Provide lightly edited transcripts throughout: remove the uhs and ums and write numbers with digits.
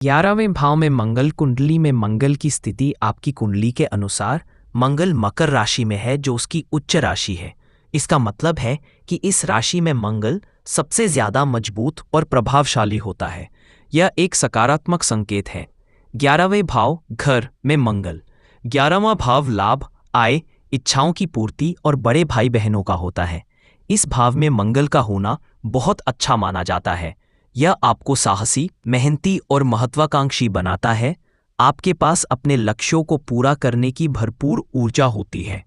11वें भाव में मंगल कुंडली में मंगल की स्थिति आपकी कुंडली के अनुसार मंगल मकर राशि में है, जो उसकी उच्च राशि है। इसका मतलब है कि इस राशि में मंगल सबसे ज्यादा मजबूत और प्रभावशाली होता है। यह एक सकारात्मक संकेत है। 11वें भाव घर में मंगल। 11वां भाव लाभ, आय, इच्छाओं की पूर्ति और बड़े भाई बहनों का होता है। इस भाव में मंगल का होना बहुत अच्छा माना जाता है। यह आपको साहसी, मेहनती और महत्वाकांक्षी बनाता है। आपके पास अपने लक्ष्यों को पूरा करने की भरपूर ऊर्जा होती है।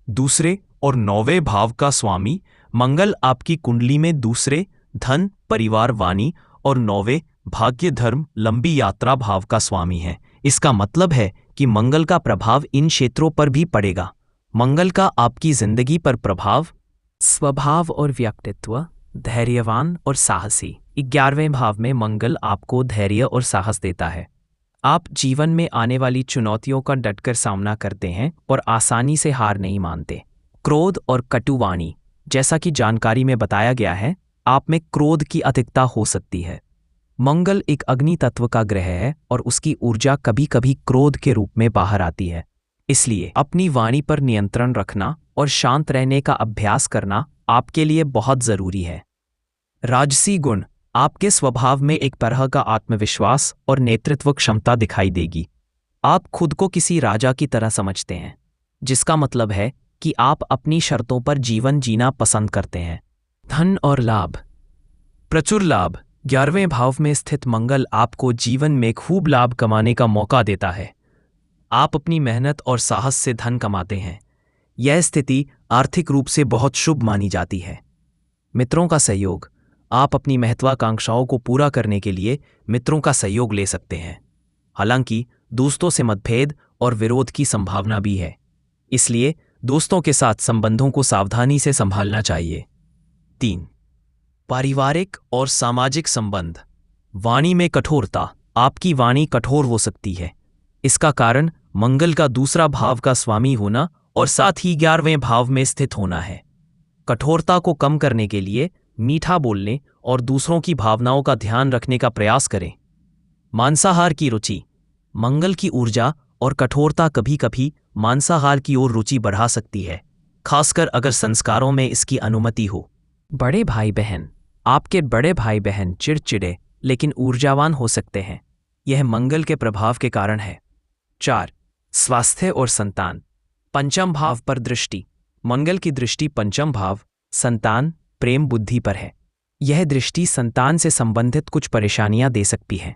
दूसरे और 9वें भाव का स्वामी मंगल आपकी कुंडली में दूसरे, धन, परिवार, वाणी और 9वें भाग्य, धर्म, लंबी यात्रा भाव का स्वामी है। इसका मतलब है कि मंगल का प्रभाव इन क्षेत्रों पर भी पड़ेगा। मंगल का आपकी जिंदगी पर प्रभाव, स्वभाव और व्यक्तित्व, धैर्यवान और साहसी। 11वें भाव में मंगल आपको धैर्य और साहस देता है। आप जीवन में आने वाली चुनौतियों का डटकर सामना करते हैं और आसानी से हार नहीं मानते। क्रोध और कटुवाणी, जैसा कि जानकारी में बताया गया है, आप में क्रोध की अधिकता हो सकती है। मंगल एक अग्नि तत्व का ग्रह है और उसकी ऊर्जा कभी कभी क्रोध के रूप में बाहर आती है। इसलिए अपनी वाणी पर नियंत्रण रखना और शांत रहने का अभ्यास करना आपके लिए बहुत जरूरी है। राजसी गुण, आपके स्वभाव में एक तरह का आत्मविश्वास और नेतृत्व क्षमता दिखाई देगी। आप खुद को किसी राजा की तरह समझते हैं, जिसका मतलब है कि आप अपनी शर्तों पर जीवन जीना पसंद करते हैं। धन और लाभ, प्रचुर लाभ। 11वें भाव में स्थित मंगल आपको जीवन में खूब लाभ कमाने का मौका देता है। आप अपनी मेहनत और साहस से धन कमाते हैं। यह स्थिति आर्थिक रूप से बहुत शुभ मानी जाती है। मित्रों का सहयोग, आप अपनी महत्वाकांक्षाओं को पूरा करने के लिए मित्रों का सहयोग ले सकते हैं। हालांकि दोस्तों से मतभेद और विरोध की संभावना भी है, इसलिए दोस्तों के साथ संबंधों को सावधानी से संभालना चाहिए। 3. पारिवारिक और सामाजिक संबंध। वाणी में कठोरता, आपकी वाणी कठोर हो सकती है। इसका कारण मंगल का दूसरा भाव का स्वामी होना और साथ ही 11वें भाव में स्थित होना है। कठोरता को कम करने के लिए मीठा बोलने और दूसरों की भावनाओं का ध्यान रखने का प्रयास करें। मांसाहार की रुचि, मंगल की ऊर्जा और कठोरता कभी कभी मांसाहार की ओर रुचि बढ़ा सकती है, खासकर अगर संस्कारों में इसकी अनुमति हो। बड़े भाई बहन, आपके बड़े भाई बहन चिड़चिड़े लेकिन ऊर्जावान हो सकते हैं। यह मंगल के प्रभाव के कारण है। 4. स्वास्थ्य और संतान। पंचम भाव पर दृष्टि। मंगल की दृष्टि पंचम भाव, संतान, प्रेम, बुद्धि पर है। यह दृष्टि संतान से संबंधित कुछ परेशानियां दे सकती है,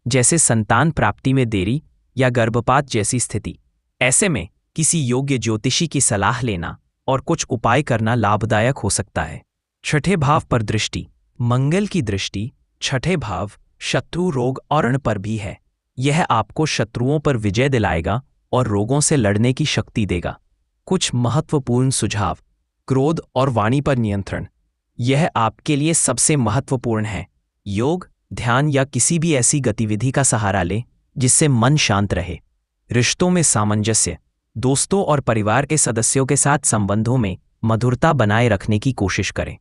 जैसे संतान प्राप्ति में देरी या गर्भपात जैसी स्थिति। ऐसे में किसी योग्य ज्योतिषी की सलाह लेना और कुछ उपाय करना लाभदायक हो सकता है। छठे भाव पर दृष्टि। मंगल की दृष्टि छठे भाव, शत्रु, रोग और ऋण पर भी है। यह आपको शत्रुओं पर विजय दिलाएगा और रोगों से लड़ने की शक्ति देगा। कुछ महत्वपूर्ण सुझाव। क्रोध और वाणी पर नियंत्रण, यह आपके लिए सबसे महत्वपूर्ण है। योग, ध्यान या किसी भी ऐसी गतिविधि का सहारा लें जिससे मन शांत रहे। रिश्तों में सामंजस्य, दोस्तों और परिवार के सदस्यों के साथ संबंधों में मधुरता बनाए रखने की कोशिश करें।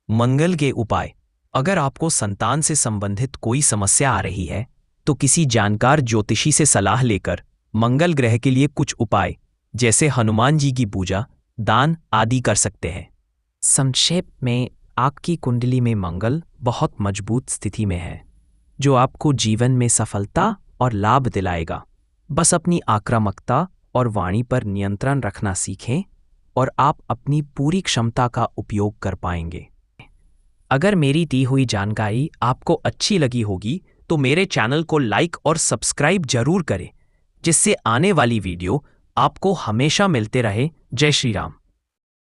मंगल के उपाय। अगर आपको संतान से संबंधित कोई समस्या आ रही है तो किसी जानकार ज्योतिषी से सलाह लेकर मंगल ग्रह के लिए कुछ उपाय जैसे हनुमान जी की पूजा, दान आदि कर सकते हैं। संक्षेप में, आपकी कुंडली में मंगल बहुत मजबूत स्थिति में है, जो आपको जीवन में सफलता और लाभ दिलाएगा। बस अपनी आक्रामकता और वाणी पर नियंत्रण रखना सीखें और आप अपनी पूरी क्षमता का उपयोग कर पाएंगे। अगर मेरी दी हुई जानकारी आपको अच्छी लगी होगी तो मेरे चैनल को लाइक और सब्सक्राइब जरूर करें, जिससे आने वाली वीडियो आपको हमेशा मिलते रहे। जय श्री राम।